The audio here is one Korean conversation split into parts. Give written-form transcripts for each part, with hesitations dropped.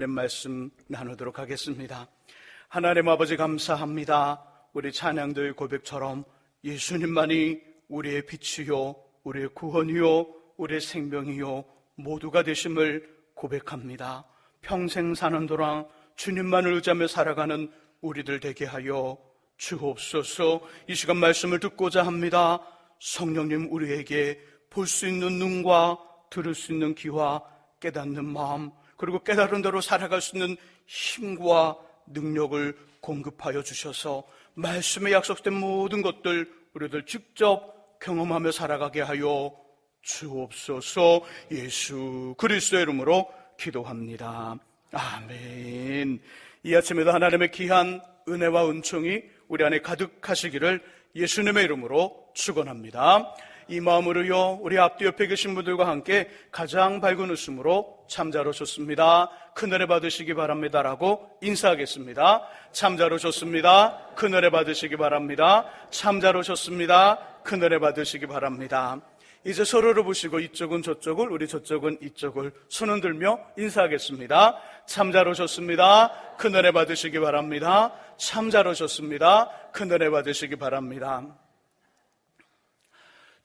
말씀 나누도록 하겠습니다. 하나님 아버지 감사합니다. 우리 찬양도의 고백처럼 예수님만이 우리의 빛이요 우리의 구원이요 우리의 생명이요 모두가 되심을 고백합니다. 평생 사는 동안 주님만을 의지하며 살아가는 우리들 되게 하여 주옵소서. 이 시간 말씀을 듣고자 합니다. 성령님, 우리에게 볼 수 있는 눈과 들을 수 있는 귀와 깨닫는 마음, 그리고 깨달은 대로 살아갈 수 있는 힘과 능력을 공급하여 주셔서 말씀에 약속된 모든 것들 우리들 직접 경험하며 살아가게 하여 주옵소서. 예수 그리스도의 이름으로 기도합니다. 아멘. 이 아침에도 하나님의 귀한 은혜와 은총이 우리 안에 가득하시기를 예수님의 이름으로 축원합니다. 이 마음으로요, 우리 앞뒤 옆에 계신 분들과 함께 가장 밝은 웃음으로 참자로 좋습니다, 큰은혜 받으시기 바랍니다라고 인사하겠습니다. 참자로 좋습니다, 큰은혜 받으시기 바랍니다. 참자로 좋습니다, 큰은혜 받으시기 바랍니다. 이제 서로를 보시고 이쪽은 저쪽을, 우리 저쪽은 이쪽을 손 흔들며 인사하겠습니다. 참자로 좋습니다, 큰은혜 받으시기 바랍니다. 참자로 좋습니다, 큰은혜 받으시기 바랍니다.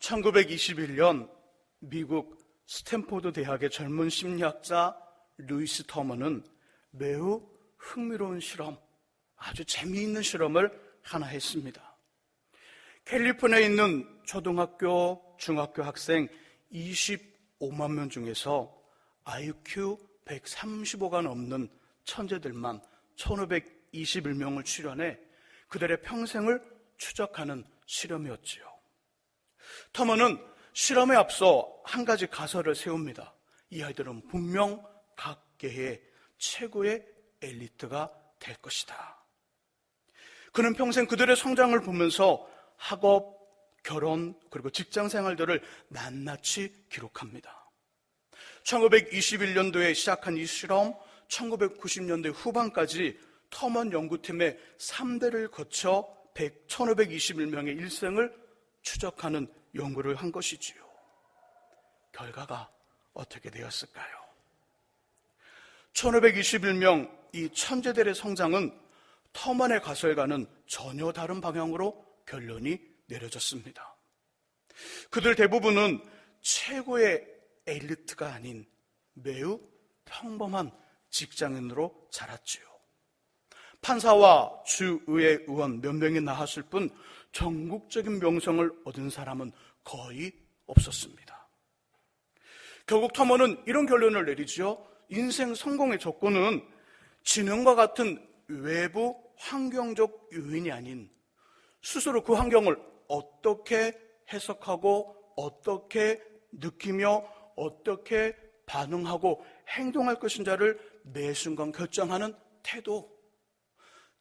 1921년 미국 스탠포드 대학의 젊은 심리학자 루이스 터먼은 매우 흥미로운 실험, 아주 재미있는 실험을 하나 했습니다. 캘리포니아에 있는 초등학교, 중학교 학생 25만 명 중에서 IQ 135가 넘는 천재들만 1521명을 출연해 그들의 평생을 추적하는 실험이었지요. 터먼은 실험에 앞서 한 가지 가설을 세웁니다. 이 아이들은 분명 각계의 최고의 엘리트가 될 것이다. 그는 평생 그들의 성장을 보면서 학업, 결혼, 그리고 직장 생활들을 낱낱이 기록합니다. 1921년도에 시작한 이 실험, 1990년대 후반까지 터먼 연구팀의 3대를 거쳐 1521명의 일생을 추적하는 연구를 한 것이지요. 결과가 어떻게 되었을까요? 1521명 이 천재들의 성장은 터먼의 가설과는 전혀 다른 방향으로 결론이 내려졌습니다. 그들 대부분은 최고의 엘리트가 아닌 매우 평범한 직장인으로 자랐지요. 판사와 주의회 의원 몇 명이 나왔을 뿐 전국적인 명성을 얻은 사람은 거의 없었습니다. 결국 터먼은 이런 결론을 내리죠. 인생 성공의 조건은 지능과 같은 외부 환경적 요인이 아닌 스스로 그 환경을 어떻게 해석하고 어떻게 느끼며 어떻게 반응하고 행동할 것인지를 매 순간 결정하는 태도,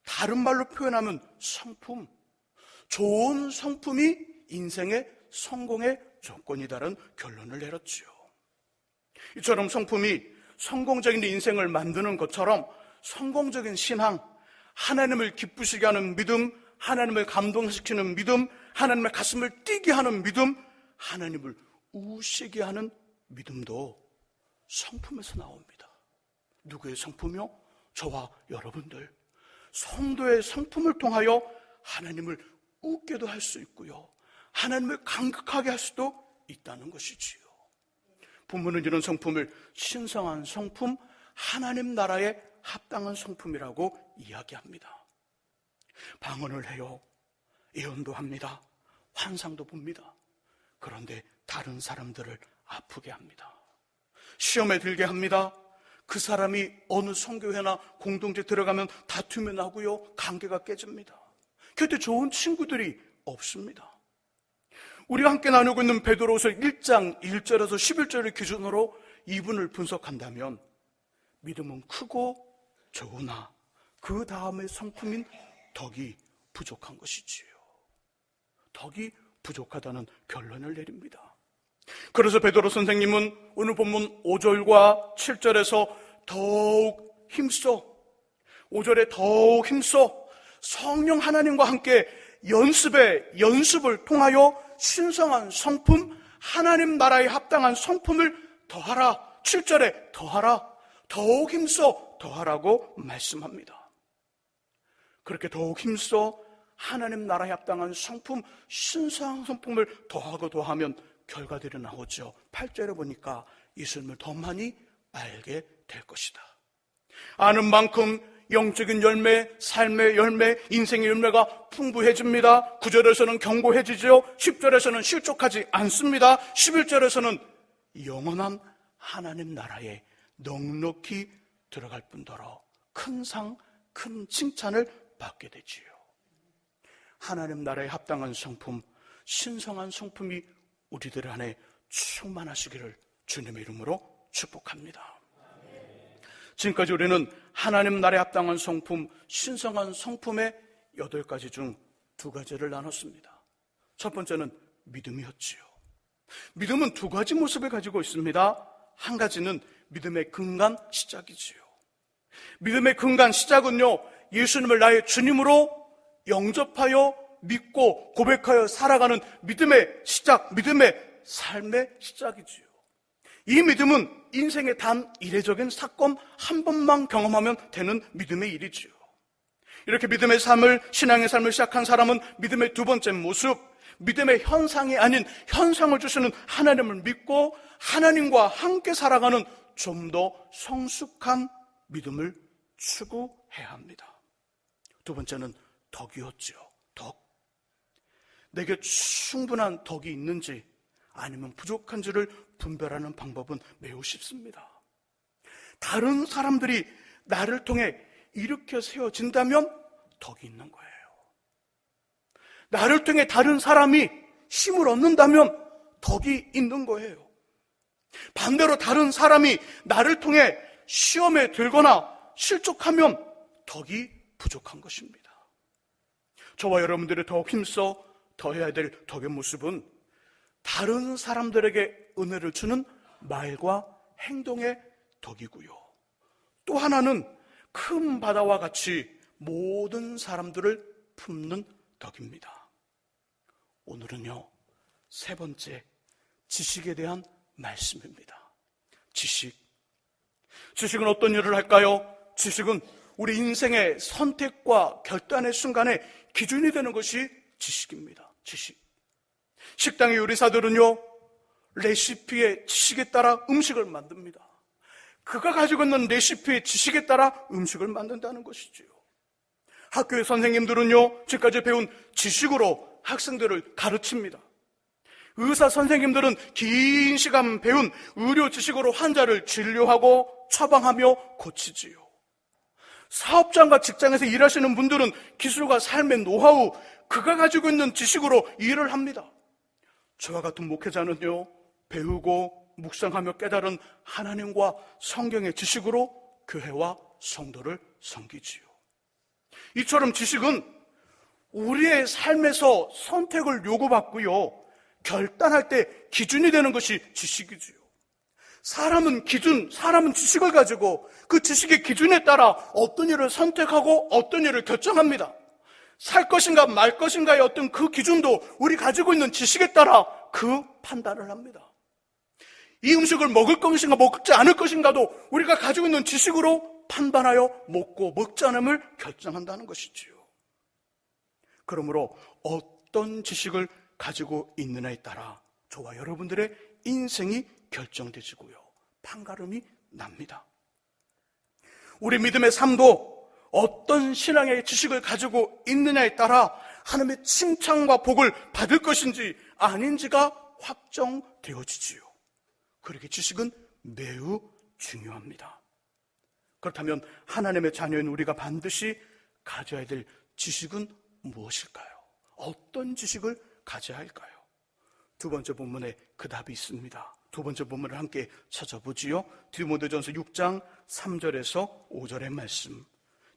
다른 말로 표현하면 성품, 좋은 성품이 인생의 성공의 조건이다라는 결론을 내렸지요. 이처럼 성품이 성공적인 인생을 만드는 것처럼 성공적인 신앙, 하나님을 기쁘시게 하는 믿음, 하나님을 감동시키는 믿음, 하나님의 가슴을 뛰게 하는 믿음, 하나님을 우시게 하는 믿음도 성품에서 나옵니다. 누구의 성품이요? 저와 여러분들. 성도의 성품을 통하여 하나님을 웃게도 할 수 있고요, 하나님을 감격하게 할 수도 있다는 것이지요. 부모는 이런 성품을 신성한 성품, 하나님 나라에 합당한 성품이라고 이야기합니다. 방언을 해요, 예언도 합니다, 환상도 봅니다. 그런데 다른 사람들을 아프게 합니다. 시험에 들게 합니다. 그 사람이 어느 선교회나 공동체 들어가면 다툼이 나고요, 관계가 깨집니다. 곁에 좋은 친구들이 없습니다. 우리가 함께 나누고 있는 베드로후서 1장 1절에서 11절을 기준으로 이분을 분석한다면 믿음은 크고 좋으나 그 다음의 성품인 덕이 부족한 것이지요. 덕이 부족하다는 결론을 내립니다. 그래서 베드로 선생님은 오늘 본문 5절과 7절에서 더욱 힘써, 5절에 더욱 힘써 성령 하나님과 함께 연습을 통하여 신성한 성품, 하나님 나라에 합당한 성품을 더하라. 7절에 더하라. 더욱 힘써 더하라고 말씀합니다. 그렇게 더욱 힘써 하나님 나라에 합당한 성품, 신성한 성품을 더하고 더하면 결과들이 나오죠. 8절에 보니까 예수님을 더 많이 알게 될 것이다. 아는 만큼 영적인 열매, 삶의 열매, 인생의 열매가 풍부해집니다. 9절에서는 견고해지죠. 10절에서는 실족하지 않습니다. 11절에서는 영원한 하나님 나라에 넉넉히 들어갈 뿐더러 큰 상, 큰 칭찬을 받게 되지요. 하나님 나라에 합당한 성품, 신성한 성품이 우리들 안에 충만하시기를 주님의 이름으로 축복합니다. 지금까지 우리는 하나님 나라에 합당한 성품, 신성한 성품의 8가지 중 2가지를 나눴습니다. 첫 번째는 믿음이었지요. 믿음은 2가지 모습을 가지고 있습니다. 한 가지는 믿음의 근간 시작이지요. 믿음의 근간 시작은요, 예수님을 나의 주님으로 영접하여 믿고 고백하여 살아가는 믿음의 시작, 믿음의 삶의 시작이지요. 이 믿음은 인생의 단 이례적인 사건 한 번만 경험하면 되는 믿음의 일이지요. 이렇게 믿음의 삶을, 신앙의 삶을 시작한 사람은 믿음의 2번째 모습, 믿음의 현상이 아닌 현상을 주시는 하나님을 믿고 하나님과 함께 살아가는 좀 더 성숙한 믿음을 추구해야 합니다. 2번째는 덕이었죠. 덕. 내게 충분한 덕이 있는지 아니면 부족한지를 분별하는 방법은 매우 쉽습니다. 다른 사람들이 나를 통해 일으켜 세워진다면 덕이 있는 거예요. 나를 통해 다른 사람이 힘을 얻는다면 덕이 있는 거예요. 반대로 다른 사람이 나를 통해 시험에 들거나 실족하면 덕이 부족한 것입니다. 저와 여러분들이 더욱 힘써 더해야 될 덕의 모습은 다른 사람들에게 은혜를 주는 말과 행동의 덕이고요. 또 하나는 큰 바다와 같이 모든 사람들을 품는 덕입니다. 오늘은요, 3번째 지식에 대한 말씀입니다. 지식은 어떤 일을 할까요? 지식은 우리 인생의 선택과 결단의 순간에 기준이 되는 것이 지식입니다. 지식. 식당의 요리사들은요, 레시피의 지식에 따라 음식을 만듭니다. 그가 가지고 있는 레시피의 지식에 따라 음식을 만든다는 것이지요. 학교의 선생님들은요, 지금까지 배운 지식으로 학생들을 가르칩니다. 의사 선생님들은 긴 시간 배운 의료 지식으로 환자를 진료하고 처방하며 고치지요. 사업장과 직장에서 일하시는 분들은 기술과 삶의 노하우, 그가 가지고 있는 지식으로 일을 합니다. 저와 같은 목회자는요, 배우고 묵상하며 깨달은 하나님과 성경의 지식으로 교회와 성도를 섬기지요. 이처럼 지식은 우리의 삶에서 선택을 요구받고요, 결단할 때 기준이 되는 것이 지식이지요. 사람은 지식을 가지고 그 지식의 기준에 따라 어떤 일을 선택하고 어떤 일을 결정합니다. 살 것인가 말 것인가의 어떤 그 기준도 우리 가지고 있는 지식에 따라 그 판단을 합니다. 이 음식을 먹을 것인가 먹지 않을 것인가도 우리가 가지고 있는 지식으로 판단하여 먹고 먹지 않음을 결정한다는 것이지요. 그러므로 어떤 지식을 가지고 있느냐에 따라 저와 여러분들의 인생이 결정되지고요, 판가름이 납니다. 우리 믿음의 삶도 어떤 신앙의 지식을 가지고 있느냐에 따라 하나님의 칭찬과 복을 받을 것인지 아닌지가 확정되어지지요. 그렇게 지식은 매우 중요합니다. 그렇다면 하나님의 자녀인 우리가 반드시 가져야 될 지식은 무엇일까요? 어떤 지식을 가져야 할까요? 2번째 본문에 그 답이 있습니다. 2번째 본문을 함께 찾아보지요. 디모데전서 6장 3절에서 5절의 말씀.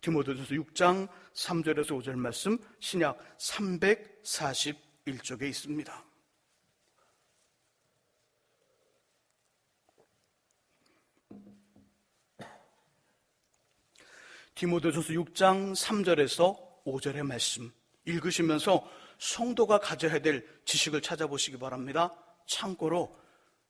디모데전서 6장 3절에서 5절 말씀, 신약 341쪽에 있습니다. 디모데전서 6장 3절에서 5절의 말씀 읽으시면서 성도가 가져야 될 지식을 찾아보시기 바랍니다. 참고로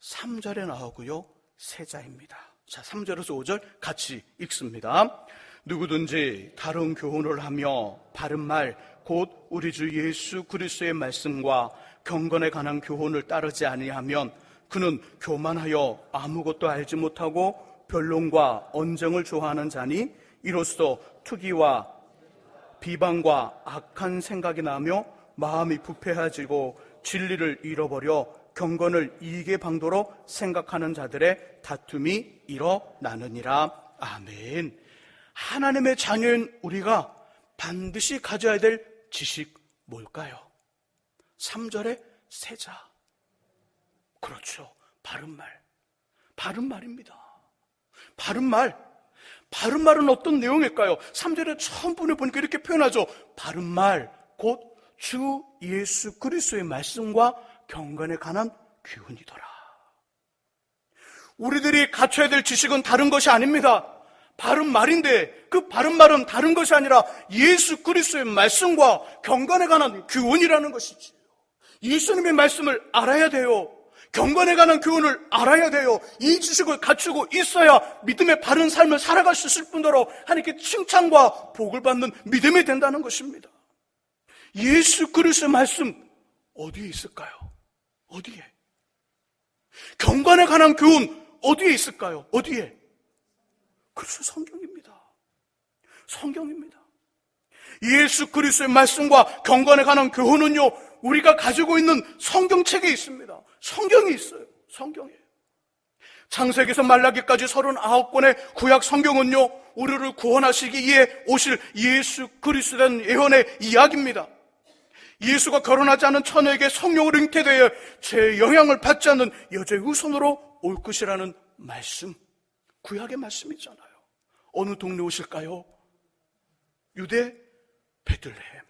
3절에 나오고요, 세자입니다. 자, 3절에서 5절 같이 읽습니다. 누구든지 다른 교훈을 하며 바른 말 곧 우리 주 예수 그리스도의 말씀과 경건에 관한 교훈을 따르지 아니하면 그는 교만하여 아무것도 알지 못하고 변론과 언쟁을 좋아하는 자니 이로써 투기와 비방과 악한 생각이 나며 마음이 부패해지고 진리를 잃어버려 경건을 이익의 방도로 생각하는 자들의 다툼이 일어나느니라. 아멘. 하나님의 자녀인 우리가 반드시 가져야 될 지식 뭘까요? 3절의 세자. 그렇죠. 바른 말. 바른 말입니다. 바른 말. 바른 말은 어떤 내용일까요? 3절의 처음 부분에 보니까 이렇게 표현하죠. 바른 말, 곧 주 예수 그리스도의 말씀과 경건에 관한 교훈이더라. 우리들이 갖춰야 될 지식은 다른 것이 아닙니다. 바른 말인데 그 바른 말은 다른 것이 아니라 예수 그리스도의 말씀과 경건에 관한 교훈이라는 것이지요. 예수님의 말씀을 알아야 돼요. 경건에 관한 교훈을 알아야 돼요. 이 지식을 갖추고 있어야 믿음의 바른 삶을 살아갈 수 있을 뿐더러 하나님께 칭찬과 복을 받는 믿음이 된다는 것입니다. 예수 그리스도의 말씀 어디에 있을까요? 어디에? 경건에 관한 교훈 어디에 있을까요? 어디에? 그래서 성경입니다. 성경입니다. 예수 그리스도의 말씀과 경건에 관한 교훈은요, 우리가 가지고 있는 성경책에 있습니다. 성경이 있어요. 성경이에요. 창세기에서 말라기까지 39권의 구약 성경은요, 우리를 구원하시기 위해 오실 예수 그리스도에 대한 예언의 이야기입니다. 예수가 결혼하지 않은 처녀에게 성령으로 잉태되어 제 영향을 받지 않는 여자의 후손으로 올 것이라는 말씀, 구약의 말씀이잖아요. 어느 동네 오실까요? 유대 베들레헴.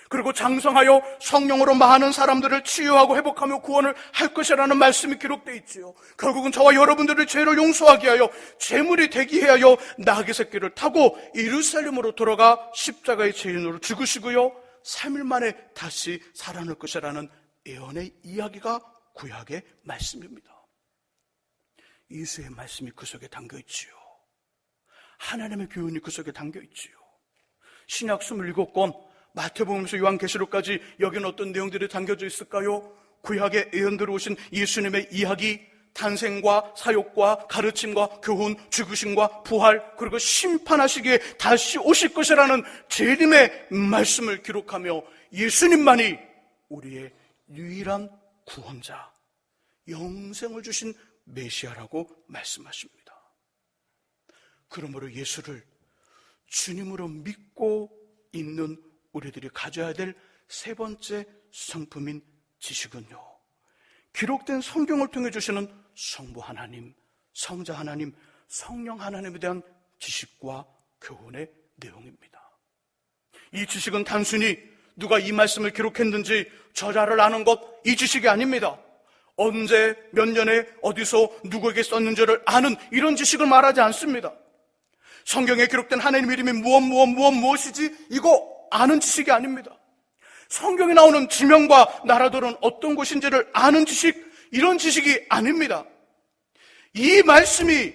그리고 장성하여 성령으로 많은 사람들을 치유하고 회복하며 구원을 할 것이라는 말씀이 기록되어 있지요. 결국은 저와 여러분들의 죄를 용서하게 하여 제물이 되게 하여 나귀 새끼를 타고 예루살렘으로 돌아가 십자가의 죄인으로 죽으시고요, 3일 만에 다시 살아날 것이라는 예언의 이야기가 구약의 말씀입니다. 예수의 말씀이 그 속에 담겨 있지요. 하나님의 교훈이 그 속에 담겨 있지요. 신약 27권, 마태복음에서 요한계시록까지 여기는 어떤 내용들이 담겨져 있을까요? 구약의 예언대로 오신 예수님의 이야기, 탄생과 사역과 가르침과 교훈, 죽으심과 부활, 그리고 심판하시기에 다시 오실 것이라는 재림의 말씀을 기록하며 예수님만이 우리의 유일한 구원자, 영생을 주신 메시아라고 말씀하십니다. 그러므로 예수를 주님으로 믿고 있는 우리들이 가져야 될 세 번째 성품인 지식은요, 기록된 성경을 통해 주시는 성부 하나님, 성자 하나님, 성령 하나님에 대한 지식과 교훈의 내용입니다. 이 지식은 단순히 누가 이 말씀을 기록했는지 저자를 아는 것, 이 지식이 아닙니다. 언제, 몇 년에, 어디서, 누구에게 썼는지를 아는 이런 지식을 말하지 않습니다. 성경에 기록된 하나님 이름이 무엇이지? 이거 아는 지식이 아닙니다. 성경에 나오는 지명과 나라들은 어떤 곳인지를 아는 지식, 이런 지식이 아닙니다. 이 말씀이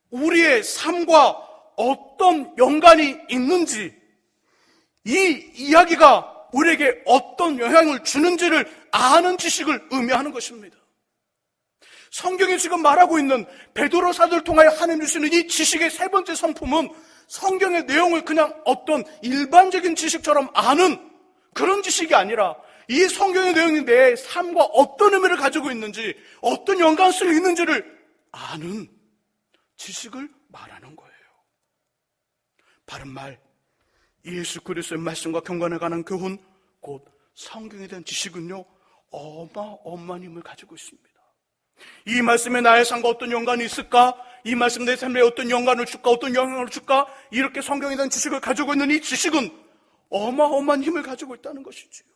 우리의 삶과 어떤 연관이 있는지, 이 이야기가 우리에게 어떤 영향을 주는지를 아는 지식을 의미하는 것입니다. 성경이 지금 말하고 있는 베드로 사도를 통하여 하나님 주시는 이 지식의 세 번째 성품은 성경의 내용을 그냥 어떤 일반적인 지식처럼 아는 그런 지식이 아니라 이 성경의 내용이 내 삶과 어떤 의미를 가지고 있는지, 어떤 연관성이 있는지를 아는 지식을 말하는 거예요. 바른 말, 예수 그리스도의 말씀과 경건에 관한 교훈, 곧 성경에 대한 지식은요, 어마어마한 힘을 가지고 있습니다. 이 말씀에 나의 삶과 어떤 연관이 있을까? 이 말씀 내 삶에 어떤 연관을 줄까? 어떤 영향을 줄까? 이렇게 성경에 대한 지식을 가지고 있는 이 지식은 어마어마한 힘을 가지고 있다는 것이지요.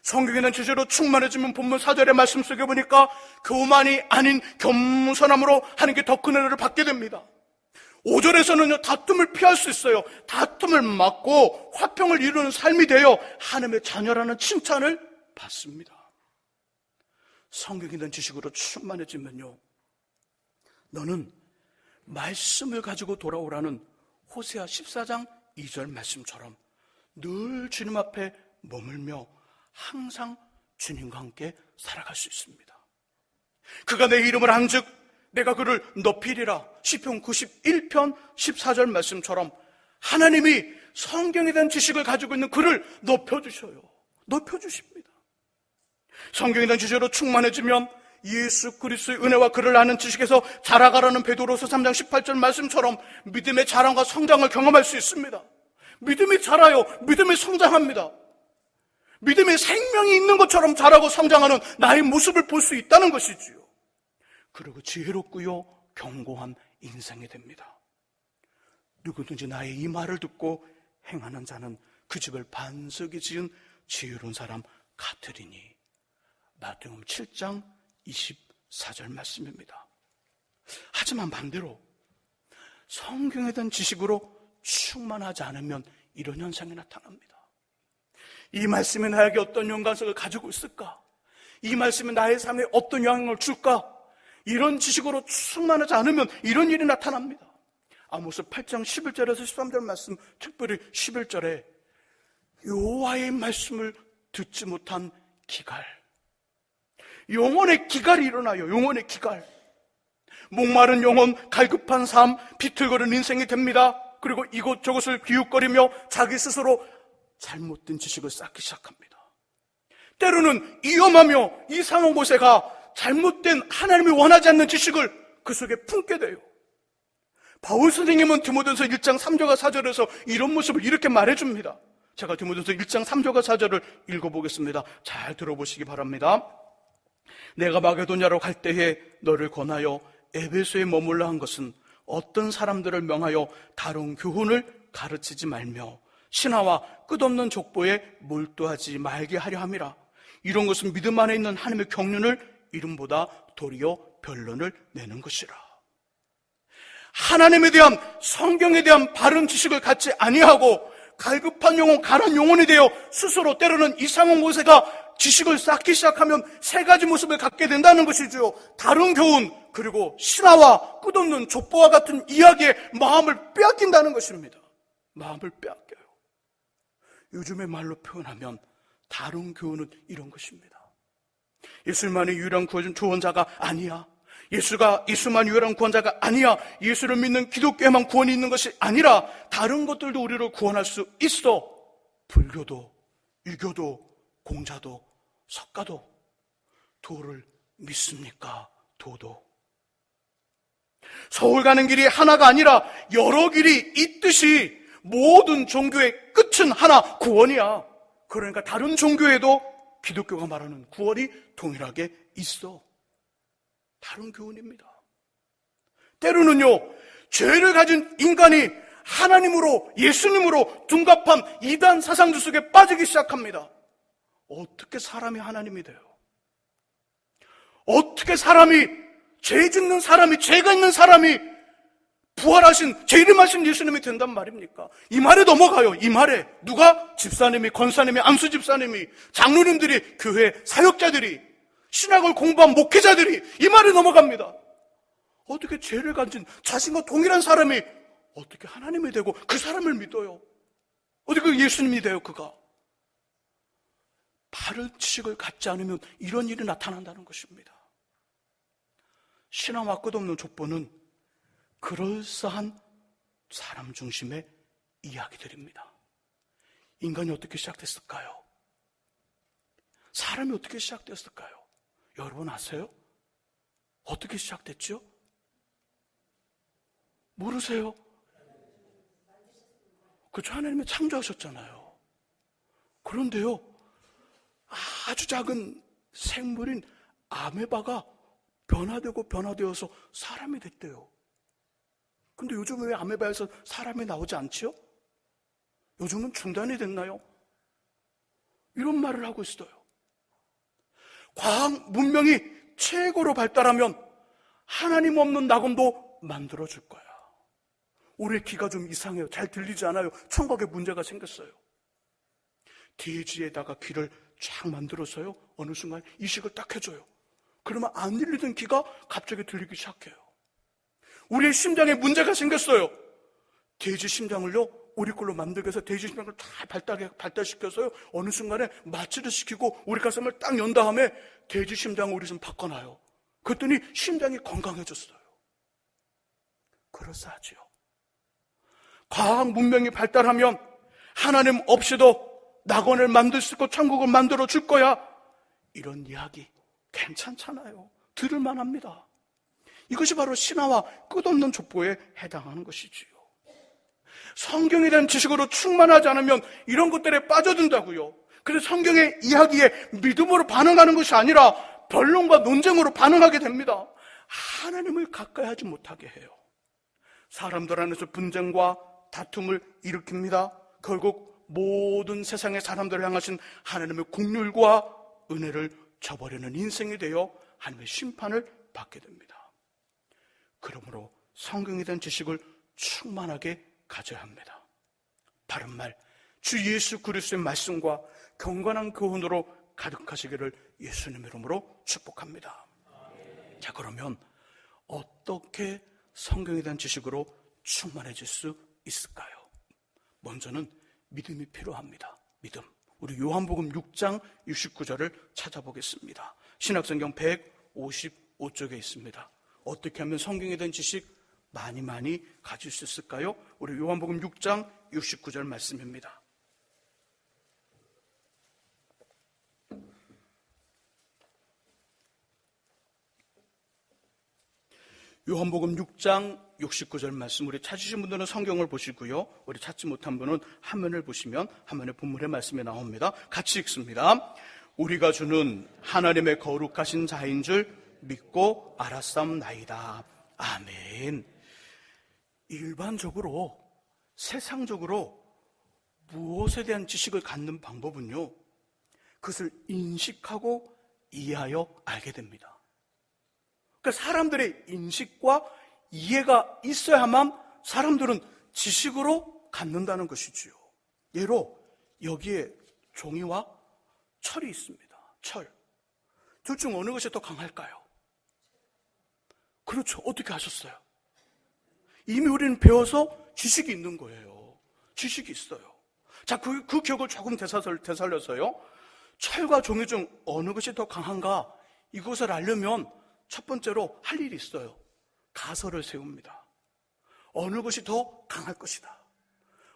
성경에 대한 지식으로 충만해지면 본문 4절의 말씀 속에 보니까 교만이 아닌 겸손함으로 하나님께 더 큰 은혜를 받게 됩니다. 5절에서는요, 다툼을 피할 수 있어요. 다툼을 막고 화평을 이루는 삶이 되어 하나님의 자녀라는 칭찬을 받습니다. 성경에 대한 지식으로 충만해지면요, 너는 말씀을 가지고 돌아오라는 호세아 14장 2절 말씀처럼 늘 주님 앞에 머물며 항상 주님과 함께 살아갈 수 있습니다. 그가 내 이름을 안즉 내가 그를 높이리라. 시편 91편 14절 말씀처럼 하나님이 성경에 대한 지식을 가지고 있는 그를 높여주셔요. 높여주십니다. 성경에 대한 지식으로 충만해지면 예수 그리스도의 은혜와 그를 아는 지식에서 자라가라는 베드로서 3장 18절 말씀처럼 믿음의 자랑과 성장을 경험할 수 있습니다. 믿음이 자라요. 믿음이 성장합니다. 믿음의 생명이 있는 것처럼 자라고 성장하는 나의 모습을 볼 수 있다는 것이지요. 그리고 지혜롭고요 견고한 인생이 됩니다. 누구든지 나의 이 말을 듣고 행하는 자는 그 집을 반석이 지은 지혜로운 사람 같으리니. 마태복음 7장 24절 말씀입니다. 하지만 반대로 성경에 대한 지식으로 충만하지 않으면 이런 현상이 나타납니다. 이 말씀이 나에게 어떤 연관성을 가지고 있을까? 이 말씀이 나의 삶에 어떤 영향을 줄까? 이런 지식으로 충만하지 않으면 이런 일이 나타납니다. 아모스 8장 11절에서 13절 말씀, 특별히 11절에 여호와의 말씀을 듣지 못한 기갈, 영혼의 기갈이 일어나요. 영혼의 기갈. 목마른 영혼, 갈급한 삶, 비틀거리는 인생이 됩니다. 그리고 이곳저곳을 기웃거리며 자기 스스로 잘못된 지식을 쌓기 시작합니다. 때로는 위험하며 이상한 곳에가 잘못된 하나님이 원하지 않는 지식을 그 속에 품게 돼요. 바울 선생님은 디모데전서 1장 3절과 4절에서 이런 모습을 이렇게 말해줍니다. 제가 디모데전서 1장 3절과 4절을 읽어보겠습니다. 잘 들어보시기 바랍니다. 내가 마게도냐로 갈 때에 너를 권하여 에베소에 머물러 한 것은 어떤 사람들을 명하여 다른 교훈을 가르치지 말며 신화와 끝없는 족보에 몰두하지 말게 하려 함이라. 이런 것은 믿음 안에 있는 하나님의 경륜을 이름보다 도리어 변론을 내는 것이라. 하나님에 대한, 성경에 대한 바른 지식을 갖지 아니하고 갈급한 영혼, 가난 영혼이 되어 스스로 때로는 이상한 곳에가 지식을 쌓기 시작하면 세 가지 모습을 갖게 된다는 것이죠. 다른 교훈, 그리고 신화와 끝없는 족보와 같은 이야기에 마음을 빼앗긴다는 것입니다. 마음을 빼앗겨요. 요즘의 말로 표현하면 다른 교훈은 이런 것입니다. 예수만이 유일한 구원자가 아니야. 예수만 유일한 구원자가 아니야. 예수를 믿는 기독교에만 구원이 있는 것이 아니라 다른 것들도 우리를 구원할 수 있어. 불교도, 유교도, 공자도, 석가도. 도를 믿습니까? 도도. 서울 가는 길이 하나가 아니라 여러 길이 있듯이 모든 종교의 끝은 하나, 구원이야. 그러니까 다른 종교에도 기독교가 말하는 구원이 동일하게 있어. 다른 교훈입니다. 때로는요, 죄를 가진 인간이 하나님으로, 예수님으로 둔갑한 이단 사상들 속에 빠지기 시작합니다. 어떻게 사람이 하나님이 돼요? 어떻게 사람이, 죄 짓는 사람이, 죄가 있는 사람이 부활하신, 재림하신 예수님이 된단 말입니까? 이 말에 넘어가요. 이 말에 누가? 집사님이, 권사님이, 안수 집사님이, 장로님들이, 교회 사역자들이, 신학을 공부한 목회자들이 이 말에 넘어갑니다. 어떻게 죄를 가진 자신과 동일한 사람이 어떻게 하나님이 되고 그 사람을 믿어요? 어떻게 예수님이 돼요, 그가? 바른 지식을 갖지 않으면 이런 일이 나타난다는 것입니다. 신화와 끝없는 족보는 그럴싸한 사람 중심의 이야기들입니다. 인간이 어떻게 시작됐을까요? 사람이 어떻게 시작됐을까요? 여러분 아세요? 어떻게 시작됐죠? 모르세요? 그렇죠. 하나님이 창조하셨잖아요. 그런데요, 아주 작은 생물인 아메바가 변화되어서 사람이 됐대요. 근데 요즘은 왜 아메바에서 사람이 나오지 않지요? 요즘은 중단이 됐나요? 이런 말을 하고 있어요. 과학 문명이 최고로 발달하면 하나님 없는 낙원도 만들어줄 거야. 올해 귀가 좀 이상해요. 잘 들리지 않아요. 청각에 문제가 생겼어요. 돼지에다가 귀를 쫙 만들어서요, 어느 순간 이식을 딱 해줘요. 그러면 안 들리던 귀가 갑자기 들리기 시작해요. 우리의 심장에 문제가 생겼어요. 돼지 심장을요, 우리 걸로 만들게 해서 돼지 심장을 다 발달시켜서요, 어느 순간에 마취를 시키고 우리 가슴을 딱 연 다음에 돼지 심장을 우리 좀 바꿔놔요. 그랬더니 심장이 건강해졌어요. 그럴싸하지요. 과학 문명이 발달하면 하나님 없이도 낙원을 만들 수 있고 천국을 만들어 줄 거야, 이런 이야기 괜찮잖아요. 들을만 합니다. 이것이 바로 신화와 끝없는 족보에 해당하는 것이지요. 성경에 대한 지식으로 충만하지 않으면 이런 것들에 빠져든다고요. 그래서 성경의 이야기에 믿음으로 반응하는 것이 아니라 변론과 논쟁으로 반응하게 됩니다. 하나님을 가까이 하지 못하게 해요. 사람들 안에서 분쟁과 다툼을 일으킵니다. 결국 모든 세상의 사람들을 향하신 하나님의 긍휼과 은혜를 저버리는 인생이 되어 하나님의 심판을 받게 됩니다. 그러므로 성경에 대한 지식을 충만하게 가져야 합니다. 바른 말, 주 예수 그리스도의 말씀과 경건한 교훈으로 가득하시기를 예수님의 이름으로 축복합니다. 자, 그러면 어떻게 성경에 대한 지식으로 충만해질 수 있을까요? 먼저는 믿음이 필요합니다. 믿음. 우리 요한복음 6장 69절을 찾아보겠습니다. 신약성경 155쪽에 있습니다. 어떻게 하면 성경에 대한 지식 많이 가질 수 있을까요? 우리 요한복음 6장 69절 말씀입니다. 요한복음 6장 69절 말씀, 우리 찾으신 분들은 성경을 보시고요, 우리 찾지 못한 분은 화면을 보시면 화면에 본문의 말씀이 나옵니다. 같이 읽습니다. 우리가 주는 하나님의 거룩하신 자인 줄 믿고 알았사옵나이다. 아멘. 일반적으로 세상적으로 무엇에 대한 지식을 갖는 방법은요, 그것을 인식하고 이해하여 알게 됩니다. 그러니까 사람들의 인식과 이해가 있어야만 사람들은 지식으로 갖는다는 것이지요. 예로 여기에 종이와 철이 있습니다. 철. 둘 중 어느 것이 더 강할까요? 그렇죠. 어떻게 아셨어요? 이미 우리는 배워서 지식이 있는 거예요. 지식이 있어요. 자, 그 기억을 조금 되살려서요, 철과 종이 중 어느 것이 더 강한가, 이것을 알려면 첫 번째로 할 일이 있어요. 가설을 세웁니다. 어느 것이 더 강할 것이다,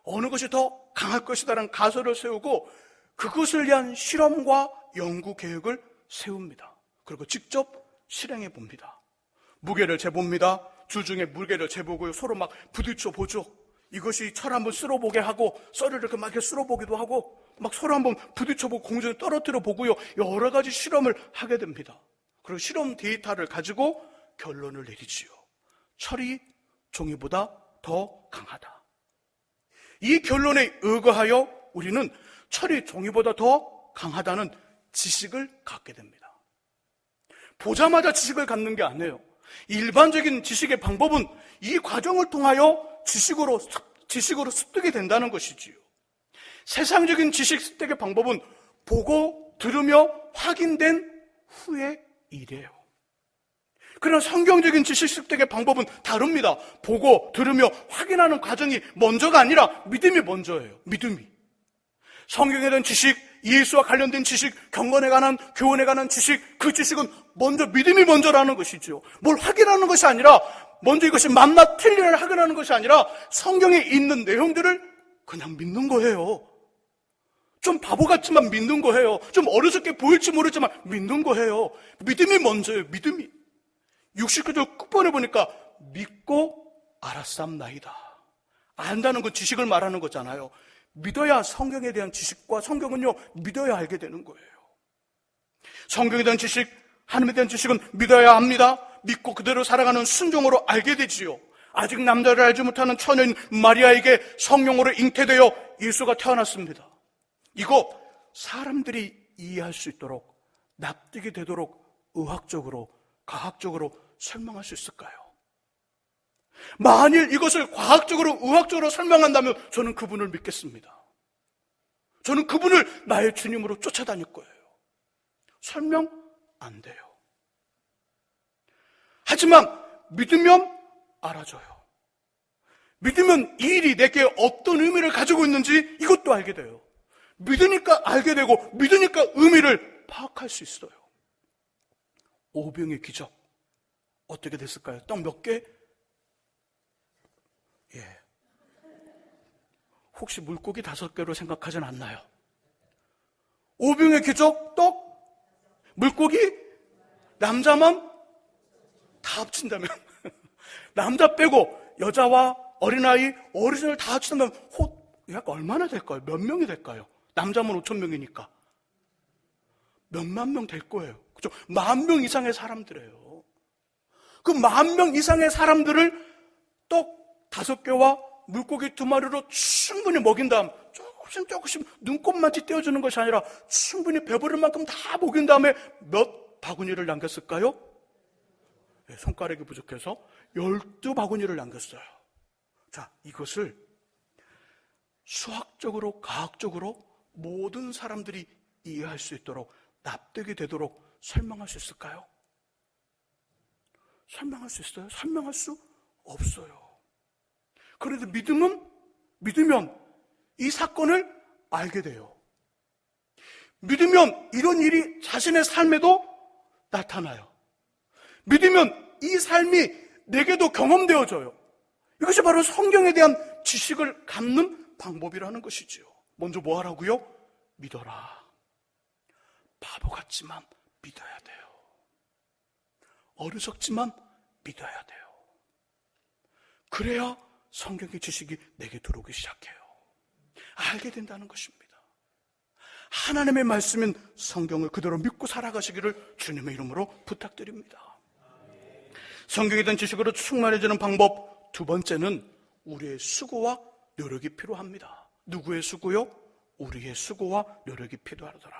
어느 것이 더 강할 것이다라는 가설을 세우고 그것을 위한 실험과 연구 계획을 세웁니다. 그리고 직접 실행해 봅니다. 무게를 재봅니다. 주중에 무게를 재보고 서로 막 부딪혀 보죠. 이것이 철 한번 쓸어보게 하고 썰을 이렇게 막 쓸어보기도 하고 막 서로 한번 부딪혀보고 공중에 떨어뜨려 보고요, 여러 가지 실험을 하게 됩니다. 그리고 실험 데이터를 가지고 결론을 내리지요. 철이 종이보다 더 강하다. 이 결론에 의거하여 우리는 철이 종이보다 더 강하다는 지식을 갖게 됩니다. 보자마자 지식을 갖는 게 아니에요. 일반적인 지식의 방법은 이 과정을 통하여 지식으로 습득이 된다는 것이지요. 세상적인 지식 습득의 방법은 보고 들으며 확인된 후의 일이에요. 그러나 성경적인 지식 습득의 방법은 다릅니다. 보고 들으며 확인하는 과정이 먼저가 아니라 믿음이 먼저예요. 믿음이. 성경에 대한 지식, 예수와 관련된 지식, 경건에 관한, 교훈에 관한 지식, 그 지식은 먼저 믿음이 먼저라는 것이죠. 뭘 확인하는 것이 아니라, 먼저 이것이 맞나 틀리나를 확인하는 것이 아니라 성경에 있는 내용들을 그냥 믿는 거예요. 좀 바보 같지만 믿는 거예요. 좀 어리석게 보일지 모르지만 믿는 거예요. 믿음이 먼저예요. 믿음이. 69절 끝번에 보니까 믿고 알았사옵나이다. 안다는 건 지식을 말하는 거잖아요. 믿어야 성경에 대한 지식과, 성경은요, 믿어야 알게 되는 거예요. 성경에 대한 지식, 하나님에 대한 지식은 믿어야 합니다. 믿고 그대로 살아가는 순종으로 알게 되지요. 아직 남자를 알지 못하는 처녀인 마리아에게 성령으로 잉태되어 예수가 태어났습니다. 이거 사람들이 이해할 수 있도록, 납득이 되도록 의학적으로, 과학적으로 설명할 수 있을까요? 만일 이것을 과학적으로, 의학적으로 설명한다면 저는 그분을 믿겠습니다. 저는 그분을 나의 주님으로 쫓아다닐 거예요. 설명 안 돼요. 하지만 믿으면 알아줘요. 믿으면 이 일이 내게 어떤 의미를 가지고 있는지 이것도 알게 돼요. 믿으니까 알게 되고 믿으니까 의미를 파악할 수 있어요. 오병의 기적 어떻게 됐을까요? 떡 몇 개? 예. 혹시 물고기 5개로 생각하진 않나요? 오병의 기적, 떡, 물고기, 남자만 다 합친다면 남자 빼고 여자와 어린아이, 어린이를 다 합친다면 약 얼마나 될까요? 몇 명이 될까요? 남자만 5,000명이니까 몇만 명 될 거예요. 그렇죠? 10,000명 이상의 사람들이에요. 그 10,000명 이상의 사람들을 떡 5개와 물고기 2마리로 충분히 먹인 다음 조금씩 눈곱만치 떼어주는 것이 아니라 충분히 배부를 만큼 다 먹인 다음에 몇 바구니를 남겼을까요? 네, 손가락이 부족해서 12바구니를 남겼어요. 자, 이것을 수학적으로, 과학적으로 모든 사람들이 이해할 수 있도록, 납득이 되도록 설명할 수 있을까요? 설명할 수 있어요? 설명할 수 없어요. 그런데 믿으면 이 사건을 알게 돼요. 믿으면 이런 일이 자신의 삶에도 나타나요. 믿으면 이 삶이 내게도 경험되어져요. 이것이 바로 성경에 대한 지식을 갖는 방법이라는 것이지요. 먼저 뭐 하라고요? 믿어라. 바보 같지만 믿어야 돼요. 어리석지만 믿어야 돼요. 그래야 성경의 지식이 내게 들어오기 시작해요. 알게 된다는 것입니다. 하나님의 말씀인 성경을 그대로 믿고 살아가시기를 주님의 이름으로 부탁드립니다. 성경에 대한 지식으로 충만해지는 방법 두 번째는 우리의 수고와 노력이 필요합니다. 누구의 수고요? 우리의 수고와 노력이 필요하더라.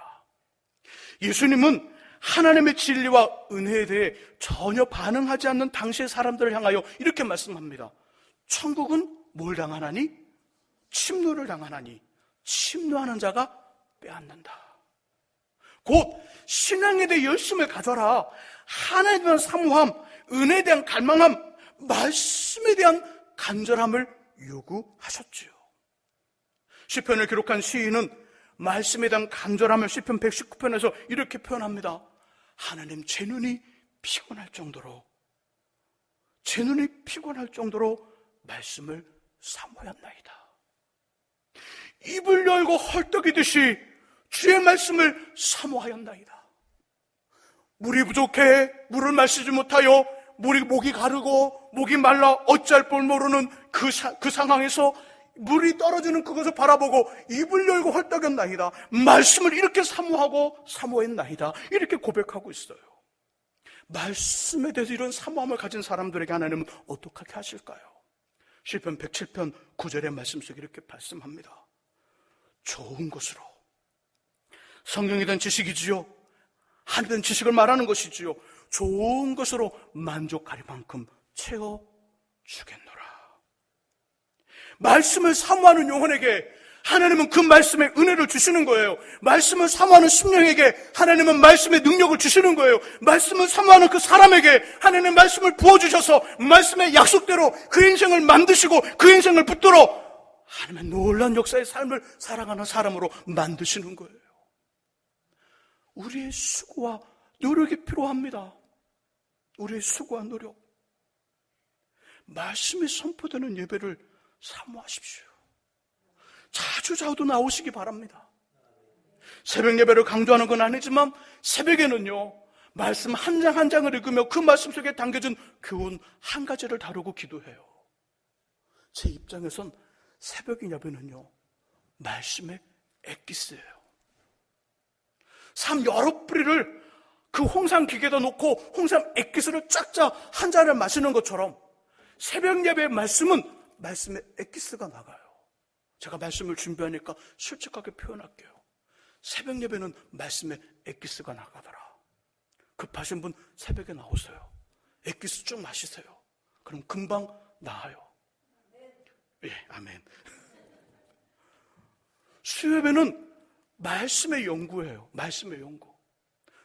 예수님은 하나님의 진리와 은혜에 대해 전혀 반응하지 않는 당시의 사람들을 향하여 이렇게 말씀합니다. 천국은 뭘 당하나니? 침노를 당하나니 침노하는 자가 빼앗는다. 곧 신앙에 대해 열심을 가져라. 하나님에 대한 사모함, 은혜에 대한 갈망함, 말씀에 대한 간절함을 요구하셨지요. 시편을 기록한 시인은 말씀에 대한 간절함을 시편 119편에서 이렇게 표현합니다. 하나님, 제 눈이 피곤할 정도로 말씀을 사모했나이다. 입을 열고 헐떡이듯이 주의 말씀을 사모하였나이다. 물이 부족해 물을 마시지 못하여 목이 가르고 목이 말라 어찌할 줄 모르는 그 상황에서 물이 떨어지는 그것을 바라보고 입을 열고 헐떡였나이다. 말씀을 이렇게 사모했나이다. 이렇게 고백하고 있어요. 말씀에 대해서 이런 사모함을 가진 사람들에게 하나님은 어떻게 하실까요? 시편 107편 9절의 말씀 속에 이렇게 말씀합니다. 좋은 것으로, 성경에 대한 지식이지요. 하나님에 대한 지식을 말하는 것이지요. 좋은 것으로 만족할 만큼 채워주겠노라. 말씀을 사모하는 영혼에게 하나님은 그 말씀의 은혜를 주시는 거예요. 말씀을 사모하는 심령에게 하나님은 말씀의 능력을 주시는 거예요. 말씀을 사모하는 그 사람에게 하나님은 말씀을 부어주셔서 말씀의 약속대로 그 인생을 만드시고 그 인생을 붙들어 하나님의 놀라운 역사의 삶을 살아가는 사람으로 만드시는 거예요. 우리의 수고와 노력이 필요합니다. 우리의 수고와 노력. 말씀이 선포되는 예배를 사모하십시오. 자주자주 나오시기 바랍니다. 새벽 예배를 강조하는 건 아니지만 새벽에는요, 말씀 한 장 한 장을 읽으며 그 말씀 속에 담겨진 교훈 한 가지를 다루고 기도해요. 제 입장에선 새벽 예배는요, 말씀의 엑기스예요. 삶 여러 뿌리를 그 홍삼 기계에다 놓고 홍삼 엑기스를 쫙쫙 한 잔을 마시는 것처럼 새벽 예배의 말씀은 말씀의 엑기스가 나가요. 제가 말씀을 준비하니까 솔직하게 표현할게요. 새벽 예배는 말씀의 엑기스가 나가더라. 급하신 분 새벽에 나오세요. 엑기스 쭉 마시세요. 그럼 금방 나아요. 예, 아멘. 수요예배는 말씀의 연구예요. 말씀의 연구.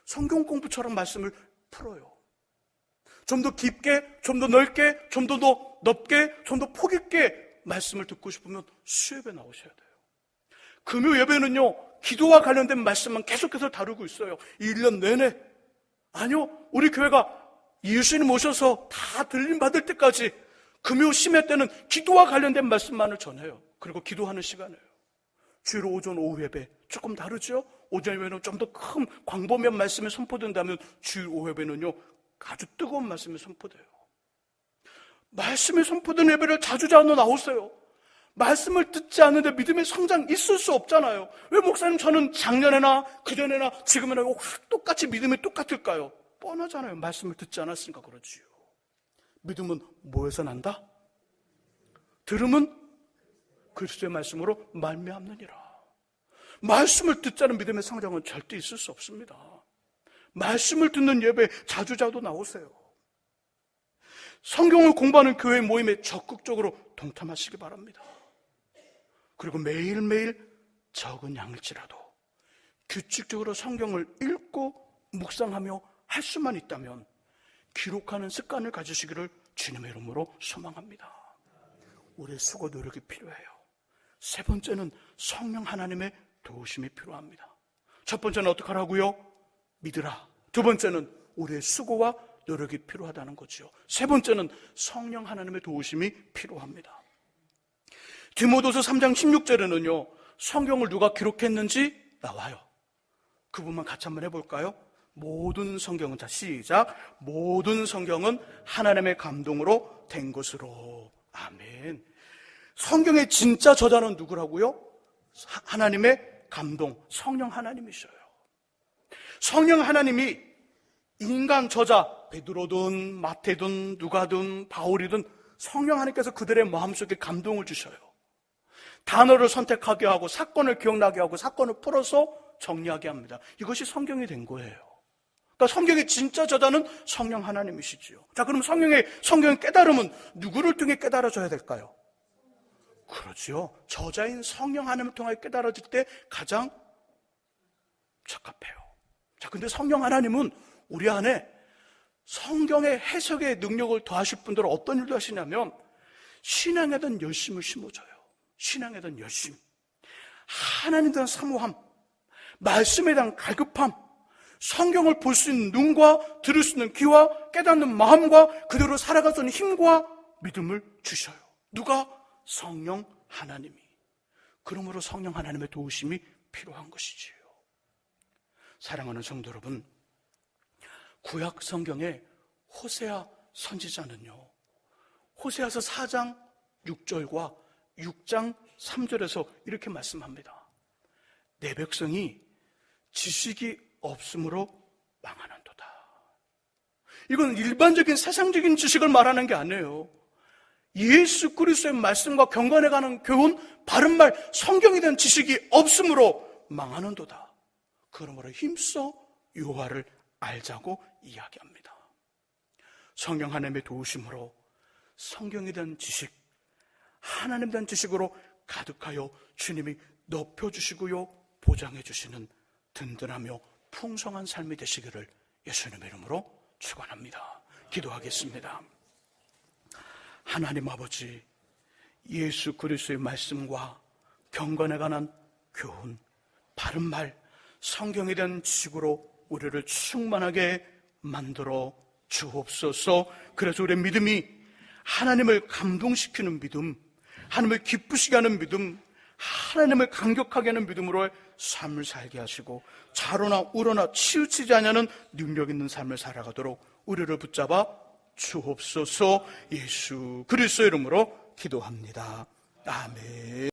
성경 공부처럼 말씀을 풀어요. 좀 더 깊게, 좀 더 넓게, 좀 더 넓게, 좀 더 폭 있게 말씀을 듣고 싶으면 수협에 나오셔야 돼요. 금요 예배는요, 기도와 관련된 말씀만 계속해서 다루고 있어요. 1년 내내. 아니요, 우리 교회가 예수님 오셔서 다 들림 받을 때까지 금요 심야 때는 기도와 관련된 말씀만을 전해요. 그리고 기도하는 시간이에요. 주일 오전 오후 예배 조금 다르죠? 오전 예배는 좀 더 큰 광범위한 말씀이 선포된다면 주일 오후 예배는요, 아주 뜨거운 말씀이 선포돼요. 말씀이 선포된 예배를 자주자주 나오세요. 말씀을 듣지 않는데 믿음의 성장 있을 수 없잖아요. 왜 목사님 저는 작년에나 그전에나 지금이나 똑같이 믿음이 똑같을까요? 뻔하잖아요. 말씀을 듣지 않았으니까 그렇지요. 믿음은 뭐에서 난다? 들음은 그리스도의 말씀으로 말미암느니라. 말씀을 듣지 않은 믿음의 성장은 절대 있을 수 없습니다. 말씀을 듣는 예배 자주자주 나오세요. 성경을 공부하는 교회 모임에 적극적으로 동참하시기 바랍니다. 그리고 매일매일 적은 양일지라도 규칙적으로 성경을 읽고 묵상하며 할 수만 있다면 기록하는 습관을 가지시기를 주님의 이름으로 소망합니다. 우리의 수고 노력이 필요해요. 세 번째는 성령 하나님의 도우심이 필요합니다. 첫 번째는 어떻게 하라고요? 믿으라. 두 번째는 우리의 수고와 노력이 필요하다는 거죠. 세 번째는 성령 하나님의 도우심이 필요합니다. 디모데후서 3장 16절에는요, 성경을 누가 기록했는지 나와요. 그 부분만 같이 한번 해볼까요? 모든 성경은, 자 시작, 모든 성경은 하나님의 감동으로 된 것으로. 아멘. 성경의 진짜 저자는 누구라고요? 하나님의 감동, 성령 하나님이셔요. 성령 하나님이 인간 저자, 베드로든 마태든 누가든 바울이든 성령 하나님께서 그들의 마음속에 감동을 주셔요. 단어를 선택하게 하고 사건을 기억나게 하고 사건을 풀어서 정리하게 합니다. 이것이 성경이 된 거예요. 그러니까 성경의 진짜 저자는 성령 하나님이시지요. 자, 그럼 성경의 깨달음은 누구를 통해 깨달아져야 될까요? 그렇죠. 저자인 성령 하나님을 통해 깨달아질 때 가장 적합해요. 자, 근데 성령 하나님은 우리 안에 성경의 해석의 능력을 더하실 분들은 어떤 일도 하시냐면 신앙에 대한 열심을 심어줘요. 신앙에 대한 열심, 하나님에 대한 사모함, 말씀에 대한 갈급함, 성경을 볼 수 있는 눈과 들을 수 있는 귀와 깨닫는 마음과 그대로 살아갈 수 있는 힘과 믿음을 주셔요. 누가? 성령 하나님이. 그러므로 성령 하나님의 도우심이 필요한 것이지요. 사랑하는 성도 여러분, 구약 성경의 호세아 선지자는요, 호세아서 4장 6절과 6장 3절에서 이렇게 말씀합니다. 내 백성이 지식이 없으므로 망하는도다. 이건 일반적인 세상적인 지식을 말하는 게 아니에요. 예수 그리스도의 말씀과 경건에 관한 교훈, 바른말, 성경에 대한 지식이 없으므로 망하는도다. 그러므로 힘써 여호와를 알자고 이야기합니다. 성령 하나님의 도우심으로 성경에 대한 지식, 하나님에 대한 지식으로 가득하여 주님이 높여주시고요, 보장해주시는 든든하며 풍성한 삶이 되시기를 예수님의 이름으로 축원합니다. 기도하겠습니다. 하나님 아버지, 예수 그리스도의 말씀과 경건에 관한 교훈, 바른말, 성경에 대한 지식으로 우리를 충만하게 만들어 주옵소서. 그래서 우리의 믿음이 하나님을 감동시키는 믿음, 하나님을 기쁘시게 하는 믿음, 하나님을 감격하게 하는 믿음으로 삶을 살게 하시고 좌로나 우로나 치우치지 않는 능력 있는 삶을 살아가도록 우리를 붙잡아 주옵소서. 예수 그리스도의 이름으로 기도합니다. 아멘.